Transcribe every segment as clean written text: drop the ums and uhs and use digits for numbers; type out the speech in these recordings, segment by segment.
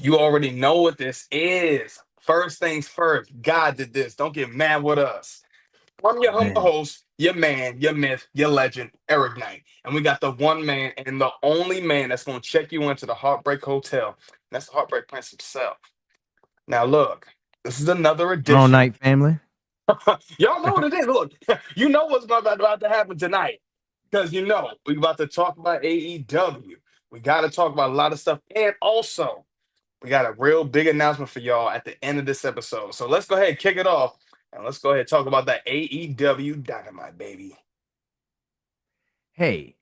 You already know what this is. First things first, God did this. Don't get mad with us. I'm your humble Man, host, your man, your myth, your legend, Eric Knight. And we got the one man and the only man that's going to check you into the Heartbreak Hotel. And that's the Heartbreak Prince himself. Now, look, this is another all edition. night family. Y'all know what it is. Look, you know what's about to happen tonight because you know we're about to talk about AEW. We got to talk about a lot of stuff. And also, we got a real big announcement for y'all at the end of this episode. So let's go ahead and kick it off. And let's go ahead and talk about that AEW Dynamite, baby. Hey,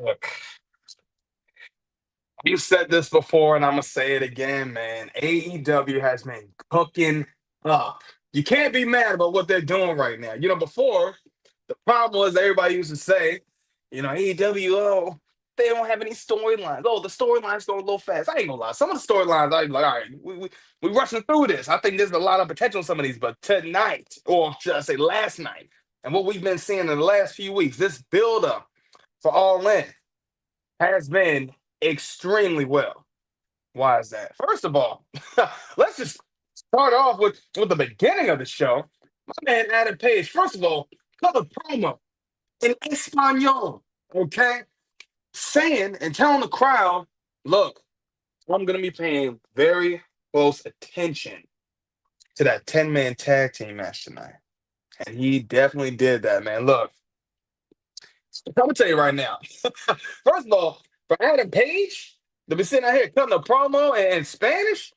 Look, you said this before, and I'm gonna say it again, man. AEW has been cooking up. You can't be mad about what they're doing right now. Before the problem was everybody used to say, AEW, oh, they don't have any storylines. Oh, the storylines go a little fast. I ain't gonna lie. Some of the storylines, I be like, all right, we rushing through this. I think there's a lot of potential in some of these, but tonight, or should I say last night, and what we've been seeing in the last few weeks, this build up for All In has been extremely well. Why is that? First of all, let's just start off with the beginning of the show. My man Adam Page, first of all, cut a promo in Espanol, okay? Saying and telling the crowd, look, I'm going to be paying very close attention to that 10-man tag team match tonight. And he definitely did that, man. Look, I'm going to tell you right now. First of all, for Adam Page to be sitting out here cutting a promo in Spanish,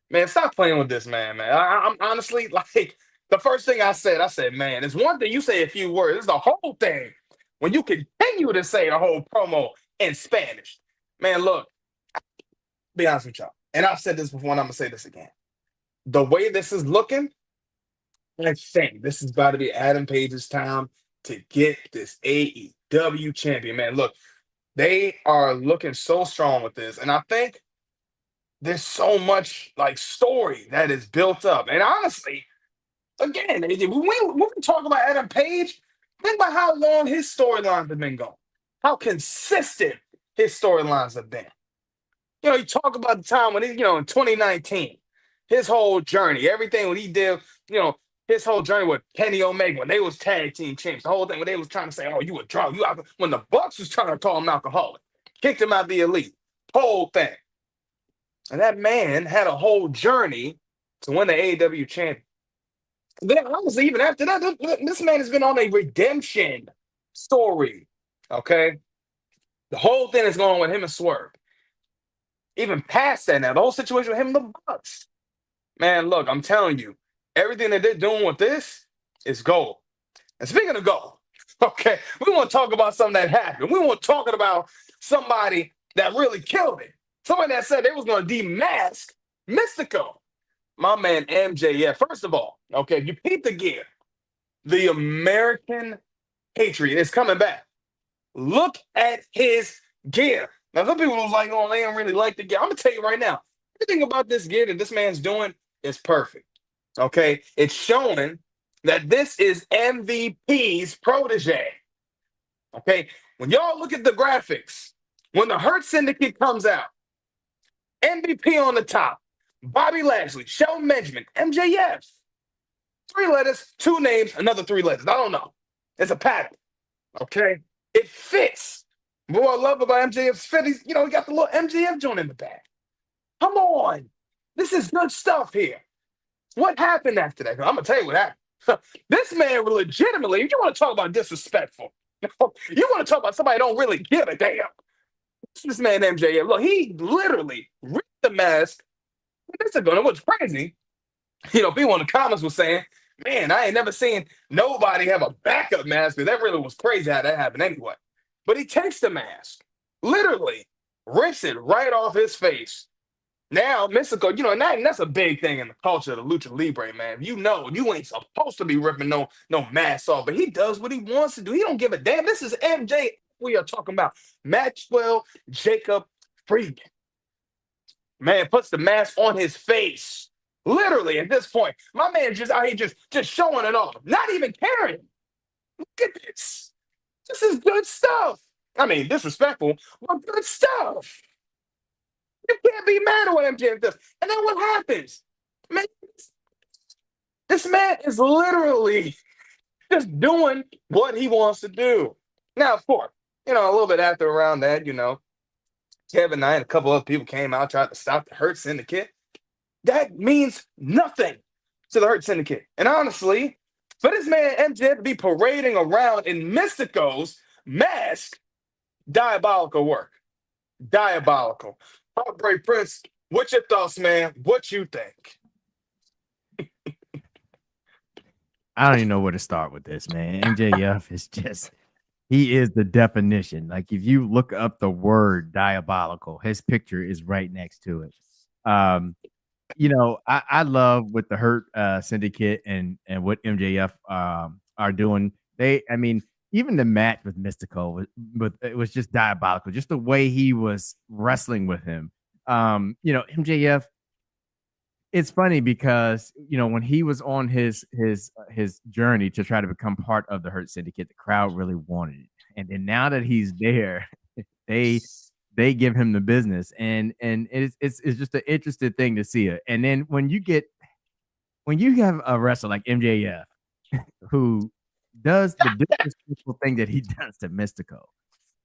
man, stop playing with this man. I'm honestly like the first thing I said, man, it's one thing you say a few words. It's the whole thing. When you continue to say the whole promo in Spanish, man, look, be honest with y'all. And I've said this before, and I'm gonna say this again. The way this is looking, I think this is about to be Adam Page's time to get this AEW champion. Man, look, they are looking so strong with this, and I think there's so much like story that is built up. And honestly, again, when we talk about Adam Page, think about how long his storylines have been going, how consistent his storylines have been. You talk about the time when in 2019, his whole journey, everything what he did, his whole journey with Kenny Omega when they was tag team champs, the whole thing when they was trying to say, oh, you a drug, you out when the Bucks was trying to call him alcoholic, kicked him out the elite, whole thing. And that man had a whole journey to win the AEW champion. Then honestly, even after that, this man has been on a redemption story. Okay. The whole thing is going on with him and Swerve. Even past that now, the whole situation with him and the Bucks. Man, look, I'm telling you, everything that they're doing with this is gold. And speaking of gold, okay, we want to talk about something that happened. We want to talk about somebody that really killed it. Somebody that said they was going to demask Mystico. My man MJF. First of all, okay, if you peep the gear, the American Patriot is coming back. Look at his gear. Now, some people was like, oh, they don't really like the gear. I'm going to tell you right now, everything about this gear that this man's doing is perfect. Okay? It's showing that this is MVP's protege. Okay? When y'all look at the graphics, when the Hurt Syndicate comes out, MVP on the top, Bobby Lashley, Shelton Benjamin, MJF. 3 letters, 2 names, another 3 letters. I don't know. It's a pattern. Okay? It fits. But what I love about MJF's fit, he got the little MJF joint in the back. Come on. This is good stuff here. What happened after that? I'm going to tell you what happened. This man legitimately, if you want to talk about disrespectful, you want to talk about somebody don't really give a damn. This man MJF, look, he literally ripped the mask. This is going, what's crazy, people in the comments were saying, man, I ain't never seen nobody have a backup mask, because that really was crazy how that happened anyway. But he takes the mask, literally rips it right off his face. Now, Mystico, and that's a big thing in the culture of the Lucha Libre, man. You ain't supposed to be ripping no mask off, but he does what he wants to do. He don't give a damn. This is MJ We are talking about Maxwell Jacob Friedman. Man puts the mask on his face. Literally, at this point, my man just out here just showing it off, not even caring. Look at this. This is good stuff. I mean, disrespectful, but good stuff. You can't be mad at what MJF does. And then what happens? Man, this man is literally just doing what he wants to do. Now, of course, a little bit after around that, Kevin Knight and a couple other people came out, tried to stop the Hurt Syndicate. That means nothing to the Hurt Syndicate. And honestly, for this man MJF to be parading around in Mystico's mask, diabolical work. Diabolical. Heartbreak Prince, what's your thoughts, man? What you think? I don't even know where to start with this, man. MJF is just, he is the definition. Like, if you look up the word diabolical, his picture is right next to it. I love what the Hurt Syndicate and what MJF are doing. Even the match with Mystico, it was just diabolical. Just the way he was wrestling with him. MJF. It's funny because when he was on his journey to try to become part of the Hurt Syndicate, the crowd really wanted it, and then now that he's there, they give him the business, and it's just an interesting thing to see it. And then when you have a wrestler like MJF who does the disrespectful thing that he does to Mystico,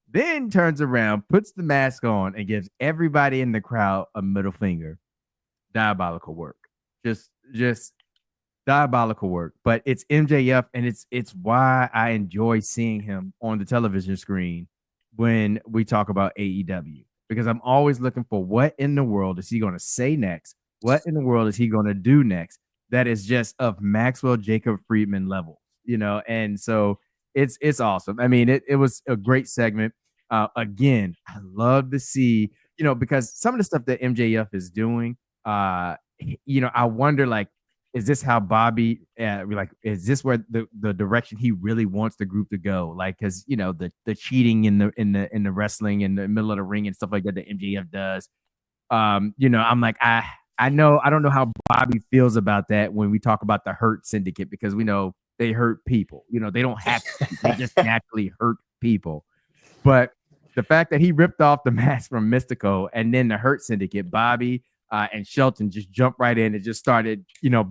then turns around, puts the mask on, and gives everybody in the crowd a middle finger. Diabolical work. Just diabolical work. But it's MJF, and it's why I enjoy seeing him on the television screen when we talk about AEW, because I'm always looking for what in the world is he going to say next? What in the world is he going to do next? That is just of Maxwell Jacob Friedman level, and so it's awesome. I mean, it was a great segment. Again, I love to see, because some of the stuff that MJF is doing, I wonder, like, is this how Bobby, is this where the direction he really wants the group to go? Like, cause the cheating in the wrestling in the middle of the ring and stuff like that MJF does. I'm like, I don't know how Bobby feels about that when we talk about the Hurt Syndicate, because we know they hurt people. They don't have to, they just naturally hurt people. But the fact that he ripped off the mask from Mystico, and then the Hurt Syndicate, Bobby and Shelton just jumped right in and just started,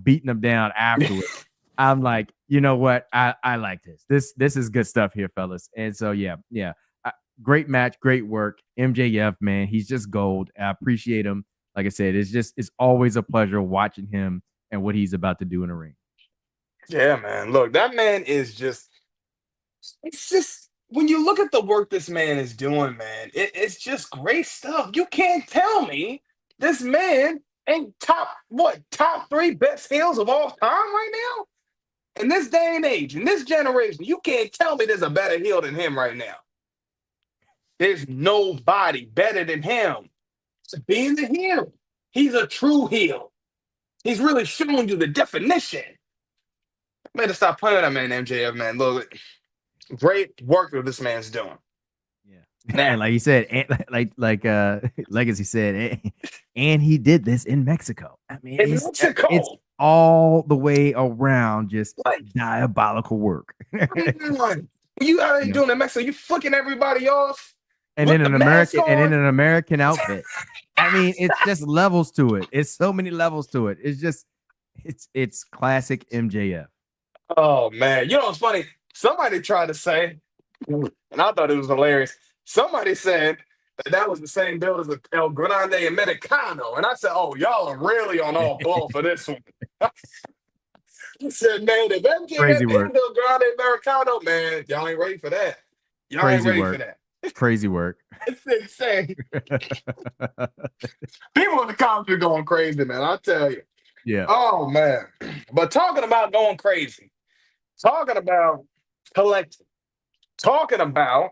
beating them down afterwards. I'm like, you know what? I like this. This is good stuff here, fellas. And so, yeah. Great match, great work. MJF, man, he's just gold. I appreciate him. Like I said, it's always a pleasure watching him and what he's about to do in the ring. Yeah, man. Look, that man is it's just, when you look at the work this man is doing, man, it's just great stuff. You can't tell me this man ain't top 3 best heels of all time right now? In this day and age, in this generation, you can't tell me there's a better heel than him right now. There's nobody better than him. So being the heel, he's a true heel. He's really showing you the definition. I better stop playing that man, MJF, man. Look, great work that this man's doing. And like you said, and like Legacy said, and he did this in Mexico. I mean, it's all the way around just diabolical work. You out there doing in Mexico, you flicking everybody off, and in an American outfit. I mean, it's just levels to it. It's so many levels to it. It's just it's classic MJF. Oh man, what's funny? Somebody tried to say, and I thought it was hilarious. Somebody said that was the same build as the El Grande Americano. And I said, oh, y'all are really on all ball for this one. He said, man, if MJ is El Grande Americano, man, y'all ain't ready for that. Y'all ain't ready for that. Crazy work. It's insane. People in the comments are going crazy, man. I'll tell you. Yeah. Oh, man. But talking about going crazy, talking about collecting, talking about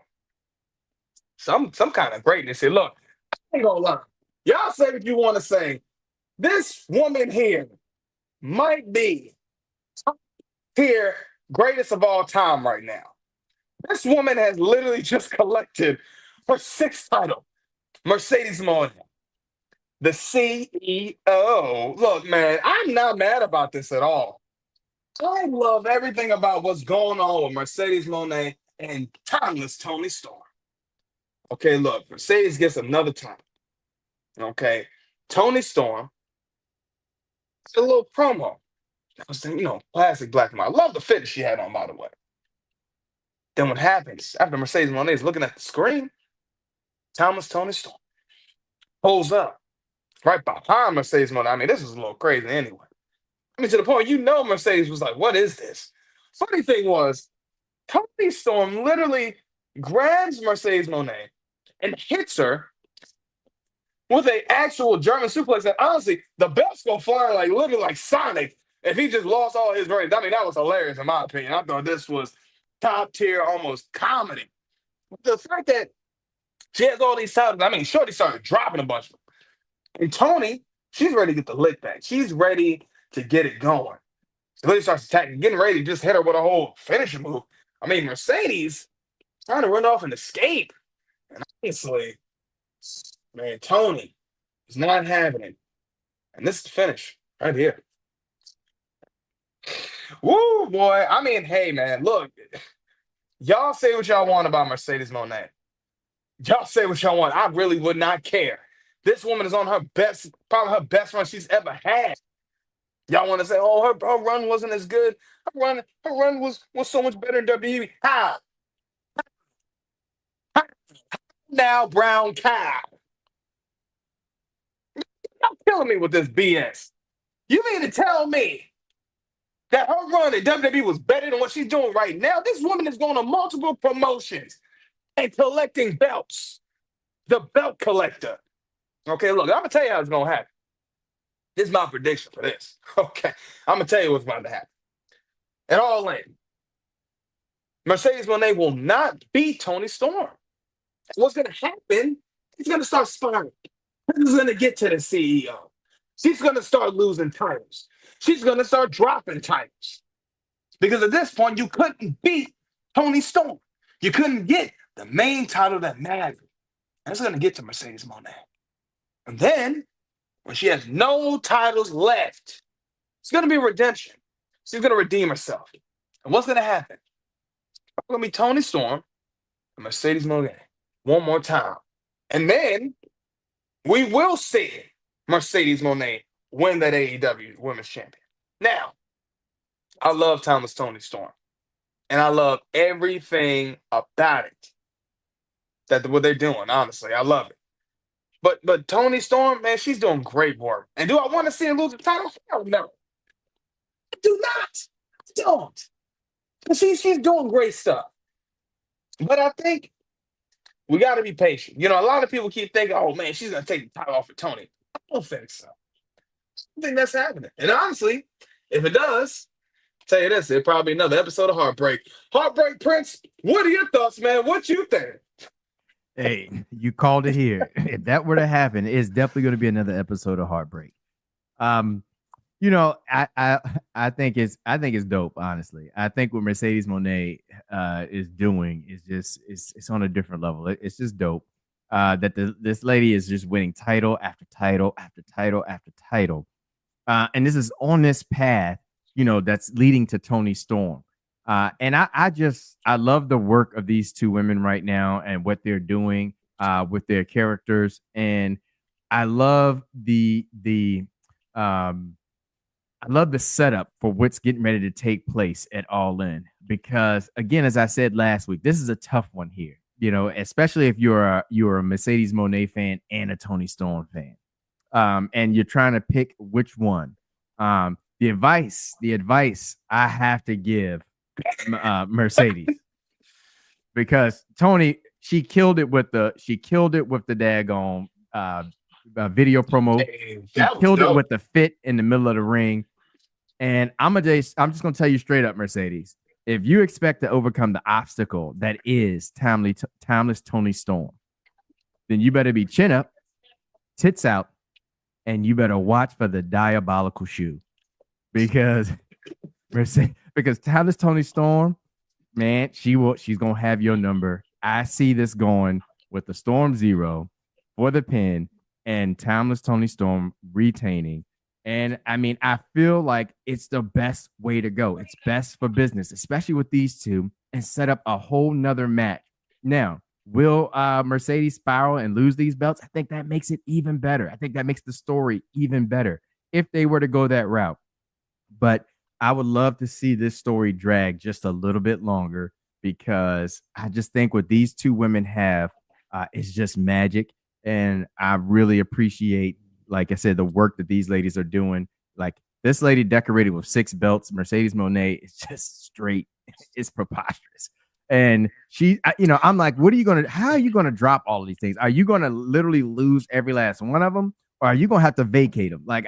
some kind of greatness here. Look, I ain't gonna lie. Y'all say what you want to say. This woman here might be top tier greatest of all time right now. This woman has literally just collected her sixth title. Mercedes Mone, the CEO. Look, man, I'm not mad about this at all. I love everything about what's going on with Mercedes Mone and timeless Tony Storm. Okay, look, Mercedes gets another time. Okay, Tony Storm, a little promo. I was saying, classic black and white. I love the finish she had on, by the way. Then what happens after Mercedes Moné is looking at the screen? Thomas Tony Storm pulls up right behind Mercedes Moné. I mean, this is a little crazy anyway. I mean, to the point, Mercedes was like, what is this? Funny thing was, Tony Storm literally grabs Mercedes Moné and hits her with an actual German suplex. And honestly, the belt's gonna fly like literally like Sonic if he just lost all his rings. I mean, that was hilarious in my opinion. I thought this was top tier, almost comedy. The fact that she has all these titles, I mean, Shorty started dropping a bunch of them. And Tony, she's ready to get the lick back. She's ready to get it going. So Lily starts attacking, getting ready to just hit her with a whole finishing move. I mean, Mercedes trying to run off and escape. And obviously, man, Tony is not having it. And this is the finish right here. Woo, boy. I mean, hey, man, look, y'all say what y'all want about Mercedes Moné. Y'all say what y'all want. I really would not care. This woman is on her best, probably her best run she's ever had. Y'all want to say, oh, her run wasn't as good. Her run was so much better in WWE. How? Now, brown cow. Y'all killing me with this BS. You mean to tell me that her run in WWE was better than what she's doing right now? This woman is going to multiple promotions and collecting belts. The belt collector. Okay, look, I'm going to tell you how it's going to happen. This is my prediction for this. Okay, I'm going to tell you what's about to happen. At All In, Mercedes Moné will not beat Tony Storm. What's going to happen? He's going to start spiraling. He's going to get to the CEO. She's going to start losing titles. She's going to start dropping titles. Because at this point, you couldn't beat Tony Storm. You couldn't get the main title that mattered. And it's going to get to Mercedes Moné. And then, when she has no titles left, it's going to be redemption. She's going to redeem herself. And what's going to happen? It's going to be Tony Storm and Mercedes Moné one more time. And then we will see Mercedes Moné win that AEW Women's Champion. Now, I love Thomas Tony Storm. And I love everything about it. What they're doing, honestly. I love it. But Tony Storm, man, she's doing great work. And do I want to see her lose the title? Hell no. I do not. I don't. But she's doing great stuff. But I think we got to be patient. A lot of people keep thinking, oh, man, she's going to take the title off of Tony. I don't think so. I don't think that's happening. And honestly, if it does, I'll tell you this, it'll probably be another episode of Heartbreak. Heartbreak Prince, what are your thoughts, man? What you think? Hey, you called it here. If that were to happen, it's definitely going to be another episode of Heartbreak. I think it's dope, honestly. I think what Mercedes Moné is doing is just it's on a different level. It's just dope. That this lady is just winning title after title after title after title. And this is on this path, that's leading to Tony Storm. And I love the work of these two women right now and what they're doing with their characters. And I love the setup for what's getting ready to take place at All In, because again, as I said last week, this is a tough one here, especially if you're a Mercedes Moné fan and a Tony Storm fan. And you're trying to pick which one. The advice I have to give Mercedes, because Tony, she killed it with the daggone video promo. She killed it with the fit in the middle of the ring. And I'm just gonna tell you straight up, Mercedes, if you expect to overcome the obstacle that is timeless Tony Storm, then you better be chin up, tits out, and you better watch for the diabolical shoe, because timeless Tony Storm man, she's gonna have your number. I see this going with the Storm Zero for the pin and Timeless Tony Storm retaining. And I mean, I feel like it's the best way to go. It's best for business, especially with these two, and set up a whole nother match. Now, will Mercedes spiral and lose these belts? I think that makes it even better. I think that makes the story even better if they were to go that route. But I would love to see this story drag just a little bit longer because I just think what these two women have is just magic. And I really appreciate, like I said, the work that these ladies are doing. Like this lady decorated with 6 belts, Mercedes Mone, is just straight. It's preposterous. And I'm like, how are you going to drop all of these things? Are you going to literally lose every last one of them? Or are you gonna have to vacate them? Like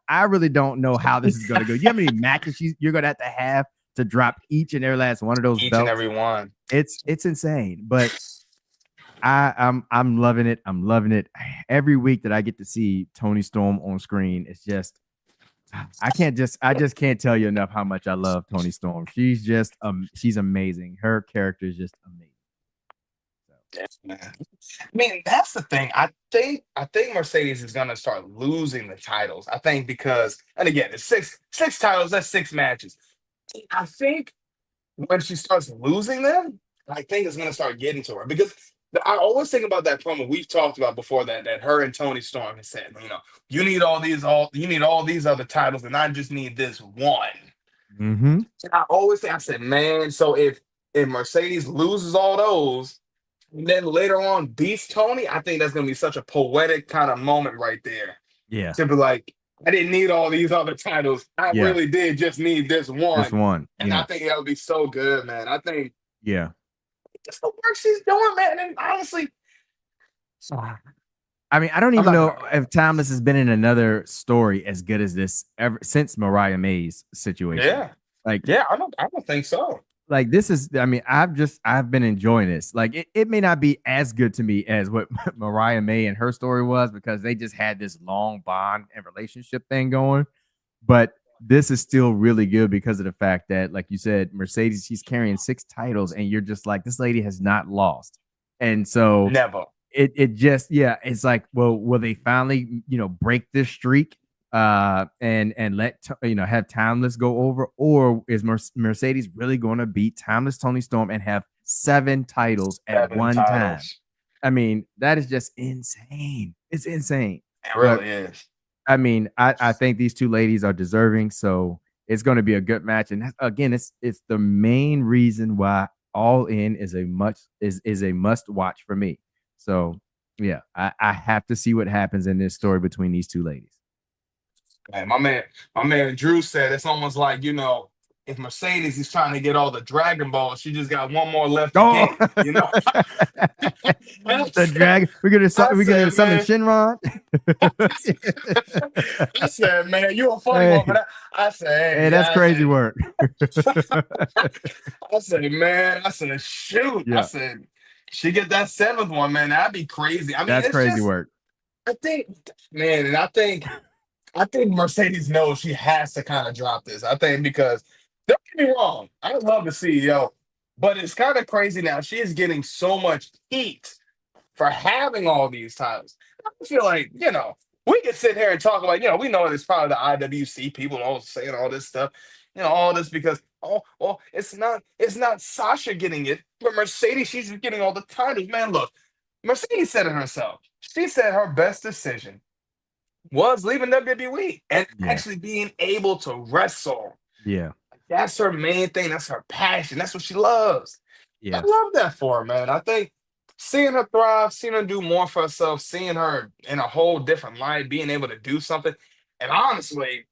I really don't know how this is gonna go. You know how many matches you're gonna have to drop each and every last one of those Each and belts? every one. It's insane. But I'm loving it. I'm loving it. Every week that I get to see Tony Storm on screen, it's just I just can't tell you enough how much I love Tony Storm. She's amazing. Her character is just amazing. Yeah, man. I mean, that's the thing. I think Mercedes is gonna start losing the titles. I think because, and again, it's six titles, that's 6 matches. I think when she starts losing them, I think it's gonna start getting to her because I always think about that promo we've talked about before that her and Tony Storm has said, you need all these other titles, and I just need this one. Mm-hmm. And I always say, I said, man, so if Mercedes loses all those. And then later on, beats Tony. I think that's gonna be such a poetic kind of moment right there. Yeah. To be like, I didn't need all these other titles. I Yeah. really did just need this This one. one. And Yeah. I think that would be so good, man. I think Yeah. just the work she's doing, man. And honestly, I mean, I don't I'm even not know gonna. if Timeless has been in another story as good as this ever since Mariah May's situation. Yeah, Like, yeah. I don't think so. this is, I mean, I've been enjoying this. Like, it may not be as good to me as what Mariah May and her story was because they just had this long bond and relationship thing going. But this is still really good because of the fact that, like you said, Mercedes, she's carrying 6 titles, and you're just like, this lady has not lost. And so Never. it just, yeah, it's like, well, will they finally break this streak and have Timeless go over, or is Mercedes really going to beat Timeless Tony Storm and have 7 titles at 7 one time? titles. I mean, that is just insane. It's insane. It But really is. I mean, I think these two ladies are deserving, so it's going to be a good match. And again, it's the main reason why All In is a must watch for me. So yeah, I have to see what happens in this story between these two ladies. Man, my man Drew said it's almost like, if Mercedes is trying to get all the Dragon Balls, she just got one more left to Oh, get. I the said, drag. We're gonna man, summon Shinron. I said, man, you a funny Hey, one, but I said, hey, hey, that's crazy work. I said, man, I said, shoot, I Yeah, said, she get that 7th one, man, that'd be crazy. I mean, that's it's crazy just, work. I think, man, and I think Mercedes knows she has to kind of drop this. I think because don't get me wrong, I love the CEO, but it's kind of crazy now. She is getting so much heat for having all these titles. I feel like, we can sit here and talk about, we know it's probably the IWC people all saying all this stuff, all this because it's not Sasha getting it, but Mercedes, she's getting all the titles. Man, look, Mercedes said it herself. She said her best decision was leaving WWE and Yeah, actually being able to wrestle. yeah, That's her main thing. That's her passion. That's what she loves. I yeah, love that for her, man. I think seeing her thrive, seeing her do more for herself, seeing her in a whole different light, being able to do something, and honestly,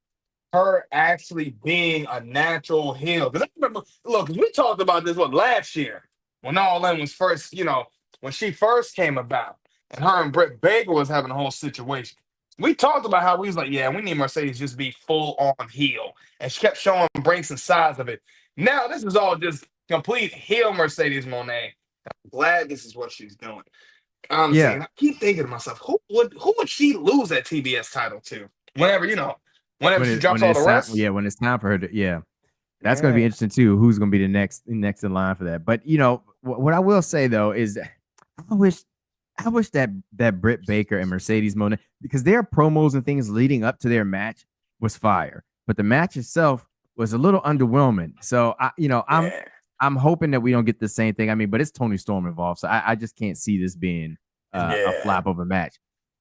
her actually being a natural heel. Because I remember, look, we talked about this last year when All In was first, when she first came about, and her and Britt Baker was having a whole situation. We talked about how we was like, yeah, we need Mercedes just be full on heel, and she kept showing breaks and sides of it. Now this is all just complete heel Mercedes Monet. I'm glad this is what she's doing. Honestly, yeah. and I keep thinking to myself, who would she lose that TBS title to? Whenever whenever she drops When all the it's time, rest. yeah, when it's time for her to, yeah. That's going to be Yeah, interesting too. Who's going to be the next in line for that? But what I will say though is that I wish I wish that Britt Baker and Mercedes Mone, because their promos and things leading up to their match was fire, but the match itself was a little underwhelming. So yeah, I'm hoping that we don't get the same thing. I mean, but it's Tony Storm involved, so I just can't see this being a yeah, flop of a match.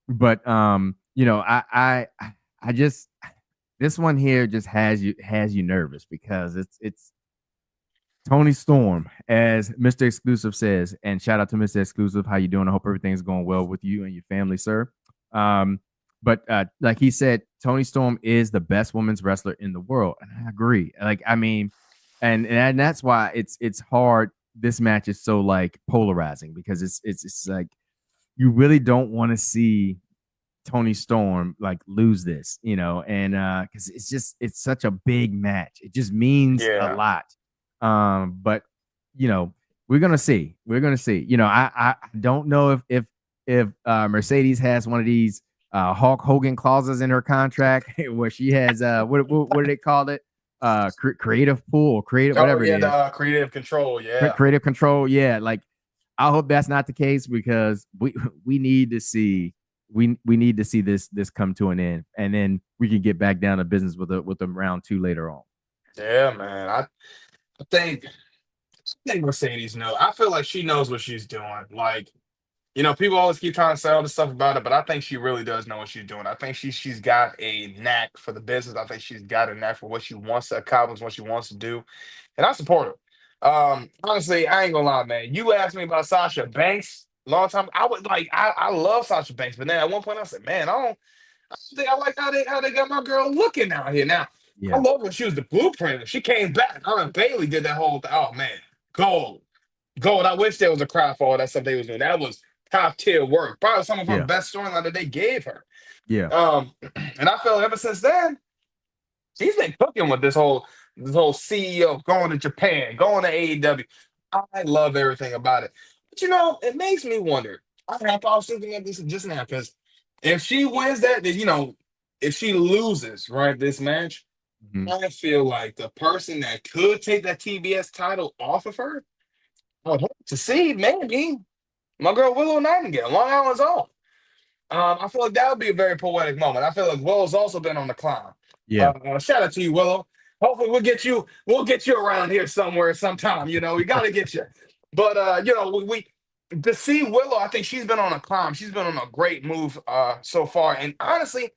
But I just this one here just has you nervous because it's Tony Storm, as Mr. Exclusive says, and shout out to Mr. Exclusive. How you doing? I hope everything's going well with you and your family, sir. Um, but like he said, Tony Storm is the best women's wrestler in the world, and I agree. Like, I mean, and that's why it's hard. This match is so like polarizing because it's like you really don't want to see Tony Storm like lose this, and because it's such a big match. It just means a yeah. lot. But we're gonna see. We're gonna see. I don't know if Mercedes has one of these Hulk Hogan clauses in her contract where she has what do they call it? Creative pool, creative, Oh whatever it yeah, is. the creative control. Yeah, Creative control. Yeah, like I hope that's not the case because we need to see we need to see this come to an end, and then we can get back down to business with them round 2 later on. yeah, man. I think I think Mercedes knows. I feel like she knows what she's doing. Like, people always keep trying to say all this stuff about it, but I think she really does know what she's doing. I think she's got a knack for the business. I think she's got a knack for what she wants to accomplish, what she wants to do, and I support her. Honestly, I ain't gonna lie, man. You asked me about Sasha Banks a long time. I was like, I love Sasha Banks, but then at one point I said, man, I don't think I like how they got my girl looking out here. Now, I Yeah, love when she was the blueprint. When she came back, her and Bailey did that whole thing. Oh man, gold, gold. I wish there was a crowd for all that stuff they was doing. That was top tier work. Probably some of her yeah, best storyline that they gave her. yeah, And I feel ever since then, she's been cooking with this whole CEO going to Japan, going to AEW. I love everything about it. But it makes me wonder. I was thinking of this just now because if she wins that, then if she loses, right, this match, mhm, I feel like the person that could take that TBS title off of her, I would hope to see maybe my girl Willow Nightingale, Long Island's own. I feel like that would be a very poetic moment. I feel like Willow's also been on the climb. yeah, Shout out to you, Willow. Hopefully we'll get you around here somewhere sometime. We gotta get you. But we to see Willow, I think she's been on a climb. She's been on a great move so far. And honestly,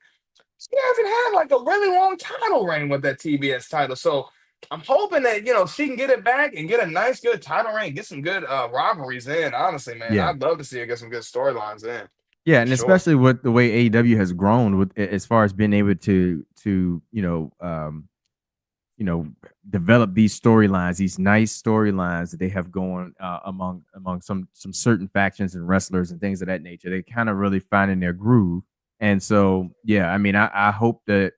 she hasn't had like a really long title reign with that TBS title. So I'm hoping that she can get it back and get a nice, good title reign, get some good rivalries in. Honestly, man, yeah. I'd love to see her get some good storylines in Yeah, for and sure. especially with the way AEW has grown with as far as being able to develop these storylines, these nice storylines that they have going among some certain factions and wrestlers and things of that nature. They kind of really finding their groove. And so, yeah, I mean, I hope that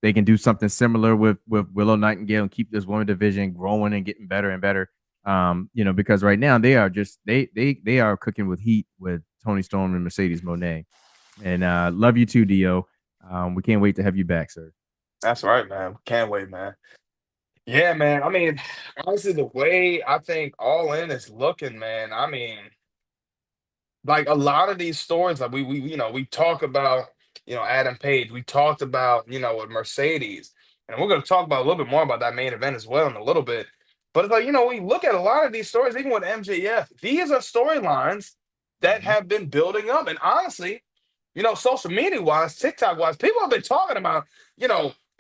they can do something similar with Willow Nightingale and keep this women division growing and getting better and better. Because right now they are just they are cooking with heat with Tony Storm and Mercedes Monet. And love you too, Dio. We can't wait to have you back, sir. That's right, man. Can't wait, man. Yeah, man. I mean, honestly, the way I think All In is looking, man. I mean, like a lot of these stories, like we talk about, Adam Page. We talked about, with Mercedes, and we're going to talk about a little bit more about that main event as well in a little bit. But it's like, we look at a lot of these stories, even with MJF. These are storylines that Mhm. have been building up, and honestly, social media wise, TikTok wise, people have been talking about,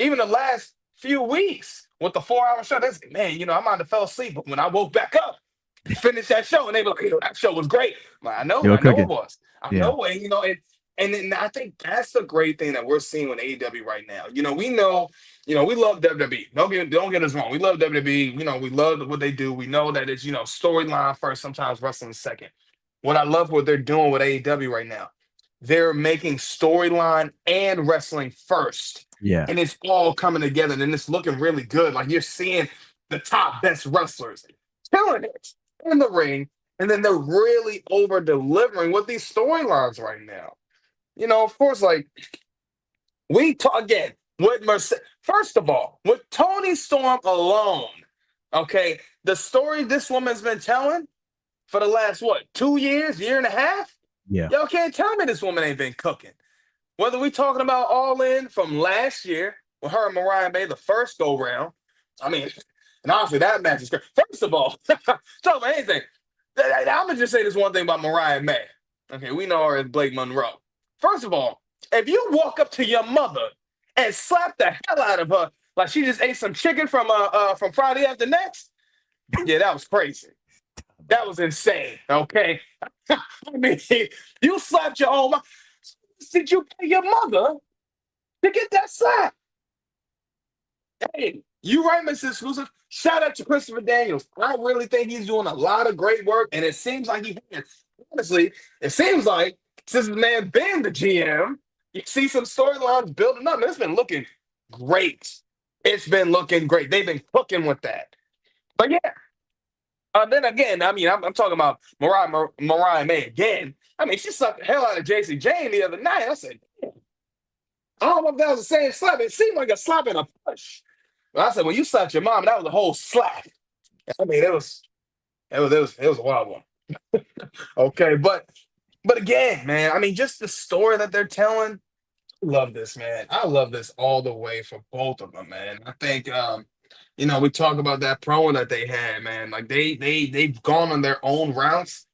even the last few weeks with the 4 hour show. They say, man, I might have fell asleep, but when I woke back up, they finished that show and they were like, that show was great. I'm like, Still I know it cooking. was. I Yeah. know it, and then I think that's the great thing that we're seeing with AEW right now. We know, we love WWE. Don't get us wrong. We love WWE. We love what they do. We know that it's, storyline first, sometimes wrestling second. What I love what they're doing with AEW right now, they're making storyline and wrestling first. Yeah. And it's all coming together and it's looking really good. Like you're seeing the top best wrestlers killing it in the ring. And then they're really over delivering with these storylines right now. Of course, like we talk again. with first of all, with Tony Storm alone, okay, the story this woman's been telling for the last what, 2 years, year and a half? Yeah. Y'all can't tell me this woman ain't been cooking. Whether we talking about All In from last year with her and Mariah May the first go round, I mean, and honestly, that match is great. First of all, talk about anything. I'm gonna just say this one thing about Mariah May. Okay, we know her as Blake Monroe. First of all, if you walk up to your mother and slap the hell out of her like she just ate some chicken from Friday After Next, yeah, that was crazy. That was insane. Okay, I mean, you slapped your own mom. Did you pay your mother to get that slap? Hey, you right, Mr. Exclusive. Shout out to Christopher Daniels. I really think he's doing a lot of great work, and it seems like he has. Honestly, it seems like since the man been the GM, you see some storylines building up. And it's been looking great. It's been looking great. They've been cooking with that. But yeah, then again, I mean, I'm talking about Mariah May again. I mean, she sucked the hell out of JC Jane the other night. I said, I don't know if that was the same slap. It seemed like a slap and a push. But I said, when you slapped your mom, that was a whole slap. I mean, it was a wild one. Okay, but again, man, I mean, just the story that they're telling, I love this, man. I love this all the way for both of them, man. I think we talk about that promo that they had, man. Like they've gone on their own routes.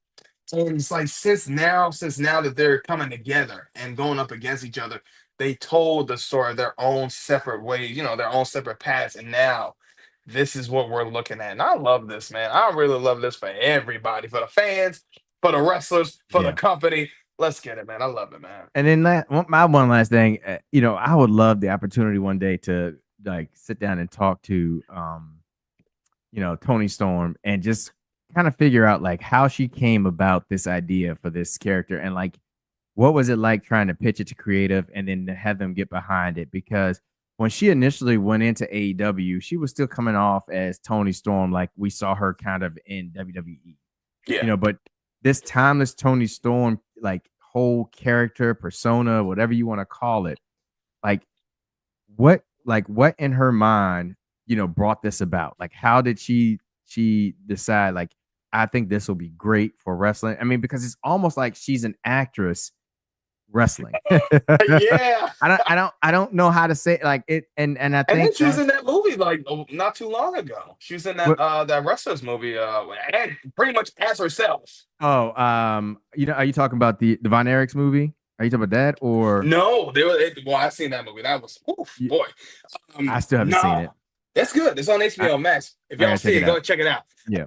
And it's like since now that they're coming together and going up against each other, they told the story their own separate ways, their own separate paths. And now this is what we're looking at. And I love this, man. I really love this for everybody, for the fans, for the wrestlers, for the Yeah. company. Let's get it, man. I love it, man. And then my one last thing, I would love the opportunity one day to like sit down and talk to, Tony Storm and just kind of figure out like how she came about this idea for this character and like what was it like trying to pitch it to creative and then to have them get behind it? Because when she initially went into AEW, she was still coming off as Tony Storm, like we saw her kind of in WWE. Yeah. But this timeless Tony Storm, like whole character, persona, whatever you want to call it, like what in her mind, brought this about? Like, how did she decide, like, I think this will be great for wrestling? I mean, because it's almost like she's an actress wrestling. Yeah. I don't know how to say it, like it, and I And then think she was that's in that movie like not too long ago. She was in that what. that wrestlers movie, and pretty much as herself. Oh, are you talking about the Von Erichs movie? Are you talking about that or? No, well, I've seen that movie. That was, oof, boy. I still haven't seen No, it. that's good. It's on I, HBO Max. If I y'all gotta check see it, it go out. and check it out. Yeah.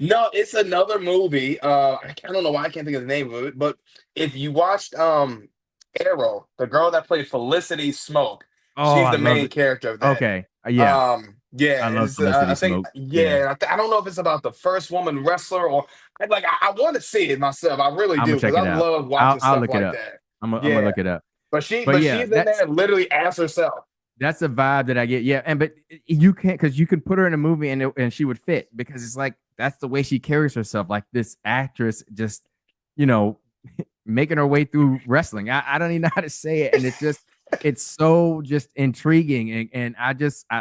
No, it's another movie. I don't know why I can't think of the name of it, but if you watched Arrow, the girl that played Felicity Smoke, Oh, she's I the love main it. character of that. Okay. Yeah. Yeah, I love I Felicity think, Smoke. Yeah. yeah, I don't know if it's about the first woman wrestler or I want to see it myself. I really I'm do gonna because check I it out. love I'll watching I'll stuff look it like up. that. I'm gonna Yeah, look it up. but she But but yeah, she's in that's there literally as herself. that's the vibe that I get. Yeah, but you can't because you can put her in a movie and she would fit because it's like that's the way she carries herself. Like this actress just, you know, making her way through wrestling. I don't even know how to say it, and it's so just intriguing. And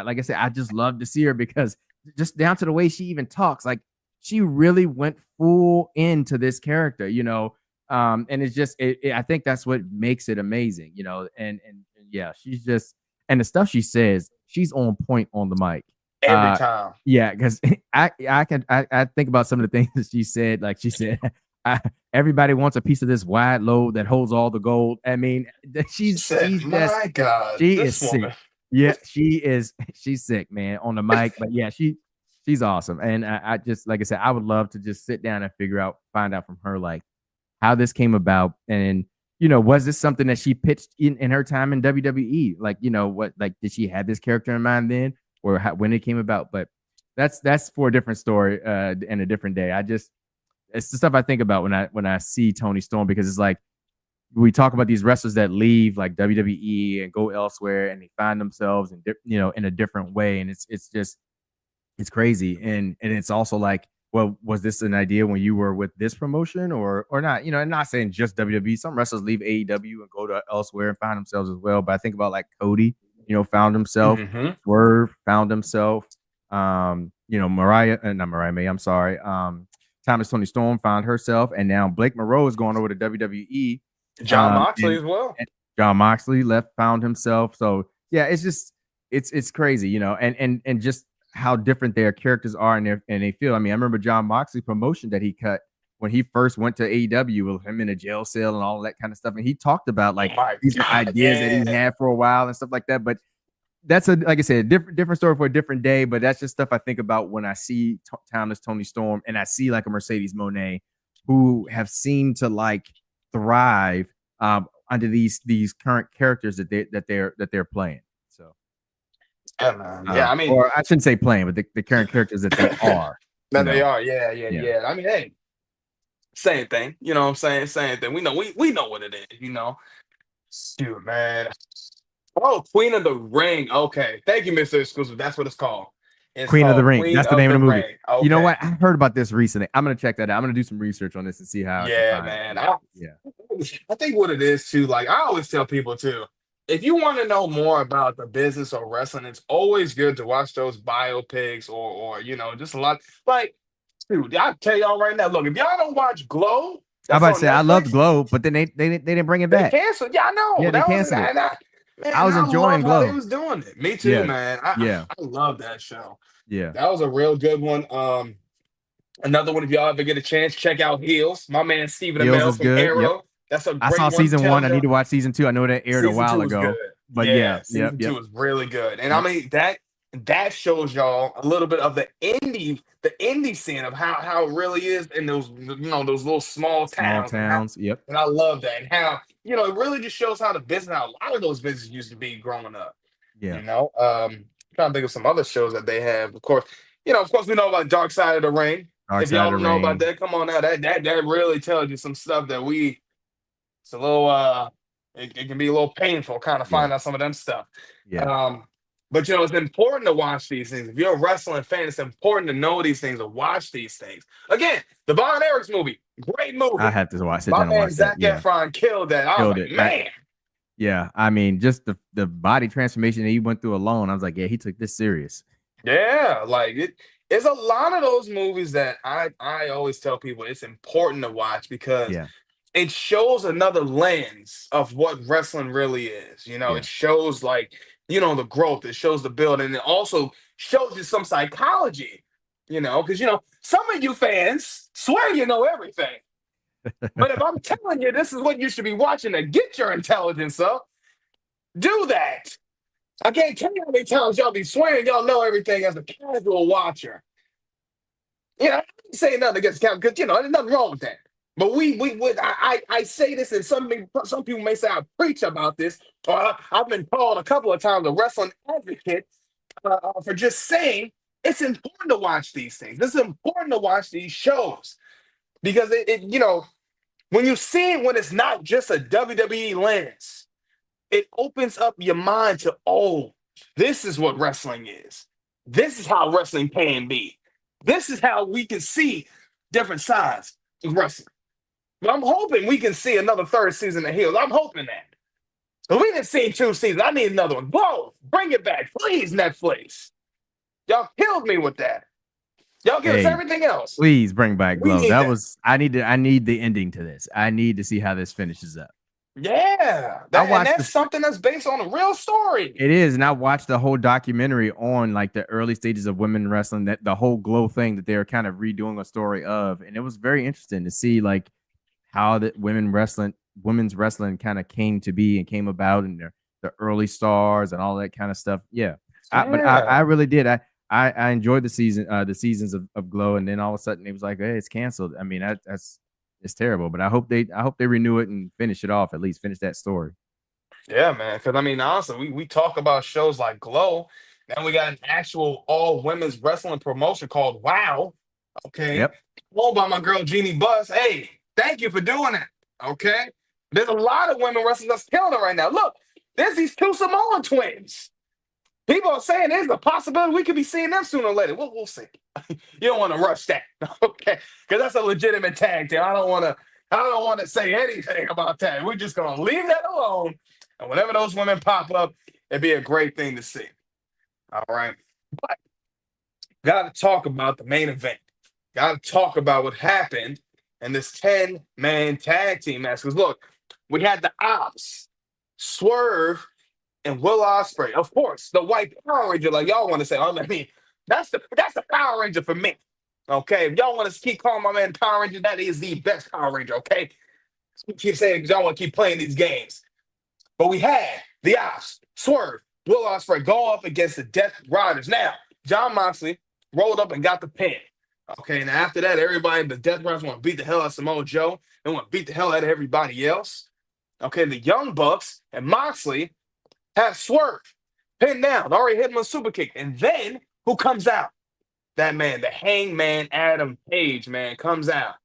like I said, I just love to see her because just down to the way she even talks, like she really went full into this character, and it's just I think that's what makes it amazing, and yeah, she's just and the stuff she says, she's on point on the mic. Every Uh, time. yeah, because I think about some of the things that she said. Like she said, I, everybody wants a piece of this wide load that holds all the gold. I mean, she's Said, she's just my God, she is this sick. woman. Yeah, she is. She's sick, man, on the mic. But yeah, she's awesome. And I just like I said, I would love to just sit down and find out from her like how this came about, and was this something that she pitched in her time in WWE? Like, what, like, did she have this character in mind then, or when it came about? But that's for a different story and a different day. It's the stuff I think about when I see Tony Storm because it's like we talk about these wrestlers that leave like WWE and go elsewhere and they find themselves in in a different way, and it's crazy, and it's also like well, was this an idea when you were with this promotion or not? I'm not saying just WWE. Some wrestlers leave AEW and go to elsewhere and find themselves as well. But I think about like Cody, found himself. Mm-hmm. Swerve found himself. Mariah, not Mariah May. I'm sorry. Thomas Tony Storm found herself, and now Blake Monroe is going over to WWE. John Moxley And, as well. and John Moxley found himself. So yeah, it's just it's crazy, and just how different their characters are and they feel. I mean, I remember John Moxley promotion that he cut when he first went to AEW with him in a jail cell and all that kind of stuff. And he talked about like these ideas that he had for a while and stuff like that. But that's like I said, a different story for a different day. But that's just stuff I think about when I see Timeless Tony Storm and I see like a Mercedes Mone who have seemed to like thrive under these current characters that they're playing. So Yeah, man. Yeah, I mean, or I shouldn't say playing, but the current characters that they are. that they are. Yeah. I mean, hey, same thing. You know what I'm saying? Same thing. We know what it is. Shoot, man. Oh, Queen of the Ring. Okay. Thank you, Mr. Exclusive. That's what it's called. It's Queen of the called Ring. Queen That's the name of the movie. Ring. Okay. You know what? I heard about this recently. I'm gonna check that out. I'm gonna do some research on this and see how. Yeah, man. Yeah. I think what it is too, like I always tell people too, if you want to know more about the business of wrestling, it's always good to watch those biopics or just a lot. Like, dude, I tell y'all right now, look, if y'all don't watch Glow, I'm about to say Netflix, I loved Glow, but then they didn't bring it back. They canceled. Yeah, I know. Yeah, they canceled it. Man, I was enjoying Glow. How they was doing it. Me too, man. I love that show. Yeah, that was a real good one. Another one, if y'all ever get a chance, check out Heels. My man Stephen Amell from good. Arrow. Yep. That's a great I saw season 1. I need to watch season 2. I know that aired a while ago. But season 2 was really good. And I mean that shows y'all a little bit of the indie scene of how it really is in those those little small towns. Yep. And I love that. And how, it really just shows how the business, how a lot of those businesses used to be growing up. Yeah. Trying to think of some other shows that they have. Of course, we know about Dark Side of the Ring. If y'all don't know about that, come on now. That really tells you some stuff that it's a little it can be a little painful kind of find out some of them stuff. Yeah. But it's important to watch these things. If you're a wrestling fan, it's important to know these things and watch these things. Again, the Von Erichs movie, great movie. I have to watch it. My man Zac Efron killed that. I was like, man. Yeah, I mean, just the body transformation that he went through alone. I was like, yeah, he took this serious. Yeah, like it's a lot of those movies that I always tell people it's important to watch because it shows another lens of what wrestling really is. It shows like, the growth, it shows the build, and it also shows you some psychology, because some of you fans swear you know everything. But if I'm telling you this is what you should be watching to get your intelligence up, do that. I can't tell you how many times y'all be swearing y'all know everything as a casual watcher. I don't say nothing against casual because there's nothing wrong with that. But I say this, and some people may say I preach about this, or I've been called a couple of times a wrestling advocate for just saying it's important to watch these things. It's important to watch these shows because when you see it when it's not just a WWE lens, it opens up your mind to, this is what wrestling is. This is how wrestling can be. This is how we can see different sides of wrestling. But I'm hoping we can see another third season of Heels. I'm hoping that. But we didn't see 2 seasons. I need another one. Whoa, bring it back. Please, Netflix. Y'all killed me with that. Y'all give us everything else. Please bring back Glow. I need the ending to this. I need to see how this finishes up. Yeah. That's something that's based on a real story. It is. And I watched the whole documentary on like the early stages of women wrestling, that the whole Glow thing that they're kind of redoing a story of. And it was very interesting to see like how the women's wrestling kind of came to be and came about, and the early stars and all that kind of stuff. Yeah. But I really did. I enjoyed the seasons of Glow, and then all of a sudden it was like, hey, it's canceled. I mean, it's terrible, but I hope they renew it and finish it off, at least finish that story. Yeah, man. Because I mean, honestly, we talk about shows like Glow. Now we got an actual all women's wrestling promotion called Wow. Okay. Yep. Owned by my girl Jeannie Buss. Hey, thank you for doing that. Okay. There's a lot of women wrestlers that's killing it right now. Look, there's these 2 Samoan twins. People are saying there's a possibility we could be seeing them sooner or later. We'll see. You don't want to rush that, okay? Because that's a legitimate tag team. I don't want to. I don't want to say anything about that. We're just gonna leave that alone. And whenever those women pop up, it'd be a great thing to see. All right, but got to talk about the main event. Got to talk about what happened in this 10-man tag team match. Because look, we had the Ops, Swerve, and Will Ospreay. Of course, the white Power Ranger, like y'all want to say. I mean, that's the Power Ranger for me. Okay, if y'all want to keep calling my man Power Ranger, that is the best Power Ranger. Okay, keep saying because y'all want to keep playing these games. But we had the Ops, Swerve, Will Ospreay go up against the Death Riders. Now, Jon Moxley rolled up and got the pin. Okay, and after that, everybody, the Death Riders want to beat the hell out of Samoa Joe. They want to beat the hell out of everybody else. Okay, the Young Bucks and Moxley have Swerve pinned down, already hit him a super kick. And then who comes out? That man, the Hangman Adam Page, man, comes out.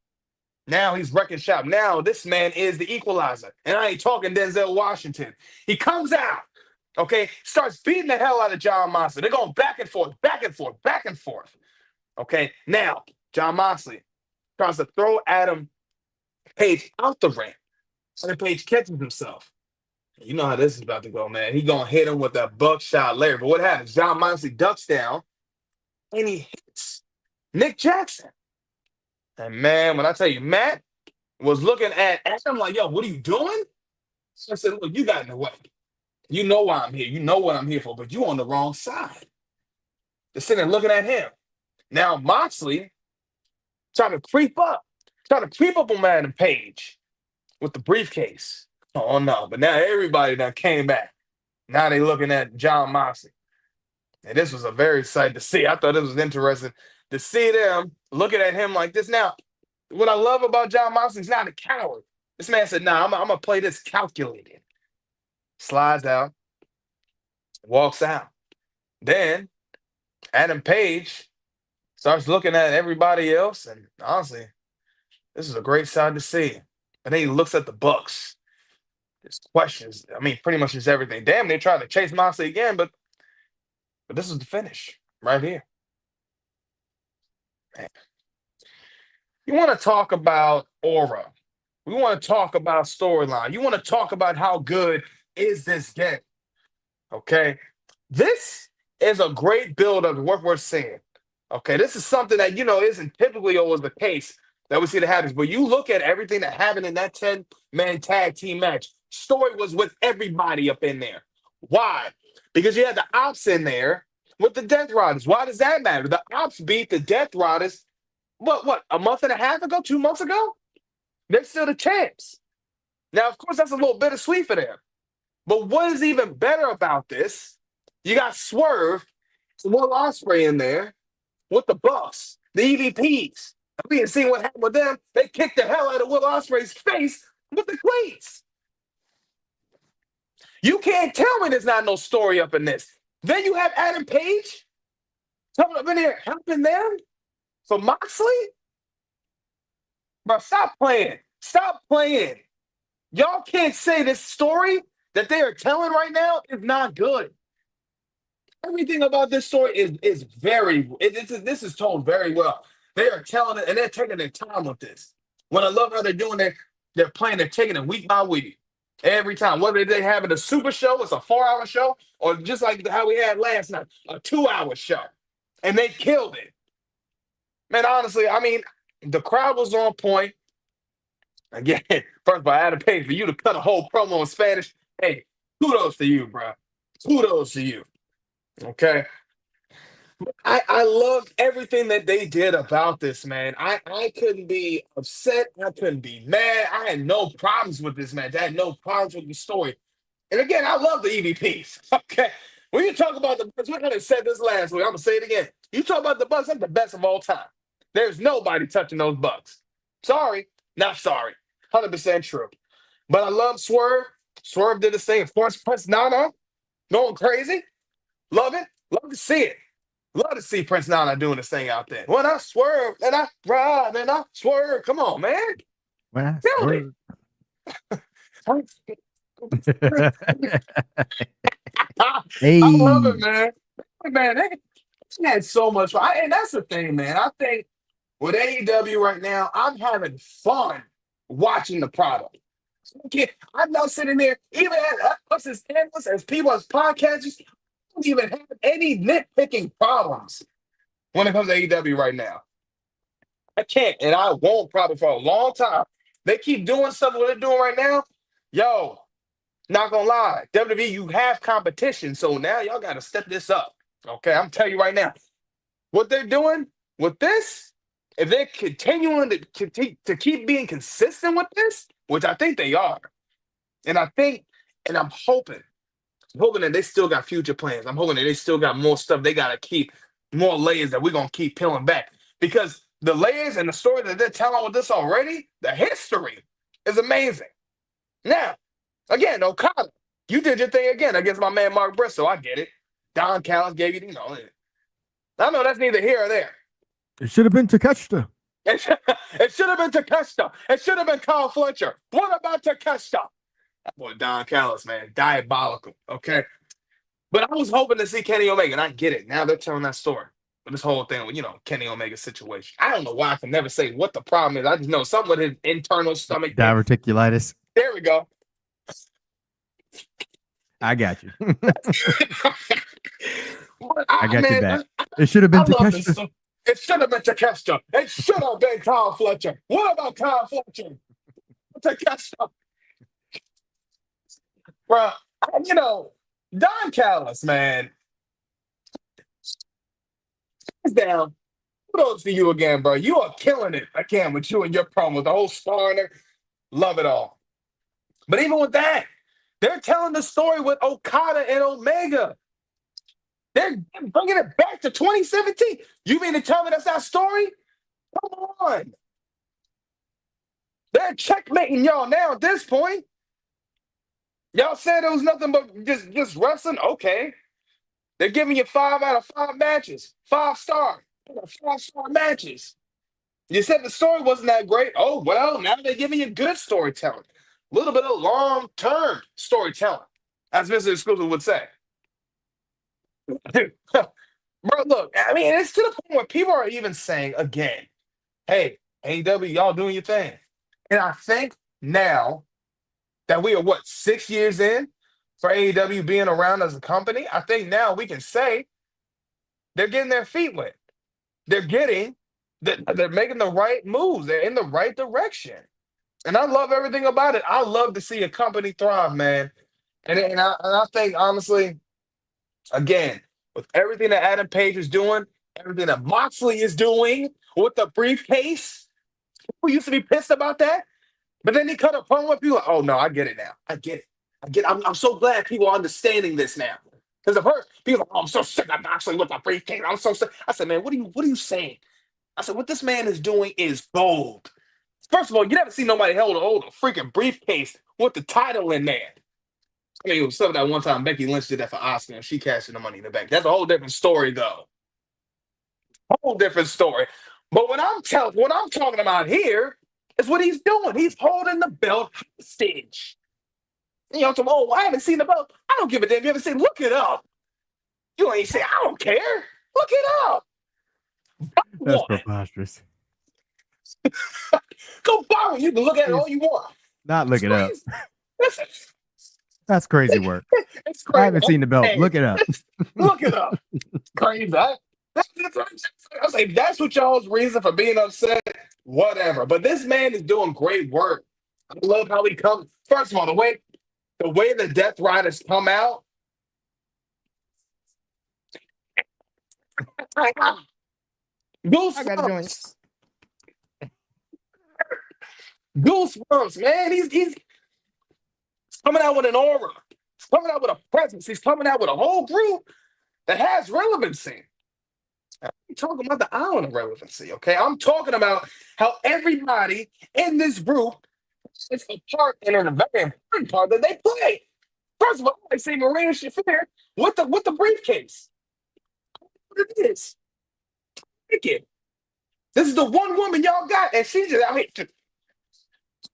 Now he's wrecking shop. Now this man is the equalizer. And I ain't talking Denzel Washington. He comes out, okay, starts beating the hell out of Jon Moxley. They're going back and forth, back and forth, back and forth. Okay, now Jon Moxley tries to throw Adam Page out the ring. Adam Page catches himself. You know how this is about to go, man. He gonna hit him with that buckshot later. But what happens? Jon Moxley ducks down and he hits Nick Jackson. And man, when I tell you, Matt was looking at Adam like, yo, what are you doing? So I said, look, you got in the way. You know why I'm here. You know what I'm here for, but you on the wrong side. They're sitting there looking at him. Now Moxley trying to creep up on Adam Page with the briefcase. Oh no, but now everybody that came back. Now they looking at Jon Moxley. And this was a very sight to see. I thought this was interesting to see them looking at him like this. Now, what I love about Jon Moxley, he's not a coward. This man said, nah, I'm going to play this calculated. Slides out, walks out. Then Adam Page starts looking at everybody else. And honestly, this is a great sight to see. And then he looks at the Bucks. Just questions. I mean, pretty much just everything. Damn, they tried to chase Moxley again, but this is the finish right here. Man. You want to talk about aura. We want to talk about storyline. You want to talk about how good is this game. Okay? This is a great build of what we're seeing. Okay? This is something that, isn't typically always the case that we see that happens. But you look at everything that happened in that 10-man tag team match. Story was with everybody up in there. Why? Because you had the Ops in there with the Death Riders. Why does that matter? The Ops beat the Death Riders, what, a month and a half ago, 2 months ago? They're still the champs. Now, of course, that's a little bittersweet for them. But what is even better about this, you got Swerve, Will Ospreay in there with the Bucks, the EVPs. We ain't seen what happened with them. They kicked the hell out of Will Ospreay's face with the cleats. You can't tell me there's not no story up in this. Then you have Adam Page coming up in here helping them for Moxley. Bro, stop playing. Stop playing. Y'all can't say this story that they are telling right now is not good. Everything about this story is this is told very well. They are telling it, and they're taking their time with this. What I love how they're doing they're playing, they're taking it week by week. Every time, whether they're having a super show, it's a 4-hour show, or just like how we had last night, a 2-hour show. And they killed it. Man, honestly, I mean, the crowd was on point. Again, first of all, Adam Page, for you to cut a whole promo in Spanish, hey, kudos to you, bro. Kudos to you. Okay? I loved everything that they did about this, man. I couldn't be upset. I couldn't be mad. I had no problems with this match. I had no problems with the story. And again, I love the EVPs. Okay. When you talk about the Bucks, we're going to say this last week. I'm going to say it again. You talk about the Bucks, they're the best of all time. There's nobody touching those Bucks. Sorry. Not sorry. 100% true. But I love Swerve. Swerve did the same. Of course, Prince Nana going crazy. Love it. Love to see it. Love to see Prince Nana doing this thing out there. When I swerve, and I ride, and I swerve. Come on, man. When I Kill me. I love it, Hey, man. Man, they had so much fun. And that's the thing, man. I think with AEW right now, I'm having fun watching the product. I'm not sitting there, even as us as analysts, as people, as podcasters, I don't even have any nitpicking problems when it comes to AEW right now. I can't, and I won't probably for a long time. They keep doing stuff what they're doing right now. Yo, not gonna lie, WWE, you have competition, so now y'all got to step this up. Okay, I'm telling you right now, what they're doing with this, if they're continuing to keep being consistent with this, which I think they are, and I think, and I'm hoping that they still got future plans. I'm hoping that they still got more stuff they got to keep, more layers that we're going to keep peeling back. Because the layers and the story that they're telling with this already, the history is amazing. Now, again, Okada, you did your thing again against my man Mark Briscoe. I get it. Don Callis gave you, I know that's neither here or there. it should have been Takeshita. It should have been Takeshita. It should have been Kyle Fletcher. What about Takeshita? That boy Don Callis, man, diabolical. Okay, but I was hoping to see Kenny Omega, and I get it. Now they're telling that story. But this whole thing with, Kenny Omega's situation. I don't know why I can never say what the problem is. I just know something with his internal stomach thing. Diverticulitis. There we go. I got you. I got you man, back. It should have been I love this Takeshita. stuff. It should have been Takeshita. It should have been Kyle Fletcher. What about Kyle Fletcher? Takeshita. Bro, Don Callis, man. Hands down. Kudos to you again, bro. You are killing it again with you and your promo, the whole sparring. Love it all. But even with that, they're telling the story with Okada and Omega. They're bringing it back to 2017. You mean to tell me that's that story? Come on. They're checkmating y'all now at this point. Y'all said it was nothing but just wrestling? Okay. They're giving you 5 out of 5 matches. 5-star. 5-star matches. You said the story wasn't that great. Oh, well, now they're giving you good storytelling. A little bit of long-term storytelling, as Mr. Xclusive would say. Bro, look, I mean, it's to the point where people are even saying, again, hey, AEW, y'all doing your thing. And I think now that we are, 6 years in for AEW being around as a company, I think now we can say they're getting their feet wet. They're making the right moves. They're in the right direction. And I love everything about it. I love to see a company thrive, man. And I think, honestly, again, with everything that Adam Page is doing, everything that Moxley is doing with the briefcase, people used to be pissed about that. But then he cut a promo with people like, oh, no, I get it now. I get it. I'm so glad people are understanding this now. Because at first, people are like, oh, I'm so sick of Moxley with the briefcase. I'm so sick. I said, man, what are you saying? I said, what this man is doing is bold. First of all, you never see nobody hold a freaking briefcase with the title in there. I mean, it was something that one time Becky Lynch did that for Oscar and she cashed in the money in the bank. That's a whole different story, though. Whole different story. But what I'm talking about here is what he's doing. He's holding the belt hostage. Oh, I haven't seen the belt. I don't give a damn. You haven't seen. Look it up. You ain't say I don't care. Look it up. That's preposterous. Go buy one. You can look at it all you want. Not look it up. Listen. That's crazy work. It's crazy. I haven't seen the belt. Hey, look it up. Look it up. Crazy. I was like, that's what y'all's reason for being upset. Whatever. But this man is doing great work. I love how he comes. First of all, the way the Death Riders come out. Goosebumps. Goosebumps, man. He's coming out with an aura. He's coming out with a presence. He's coming out with a whole group that has relevancy. I'm talking about the island of relevancy, okay? I'm talking about how everybody in this group is a part and a very important part that they play. First of all, I see Marina Shafir with the briefcase. What it is. This is the one woman y'all got, and she's just out here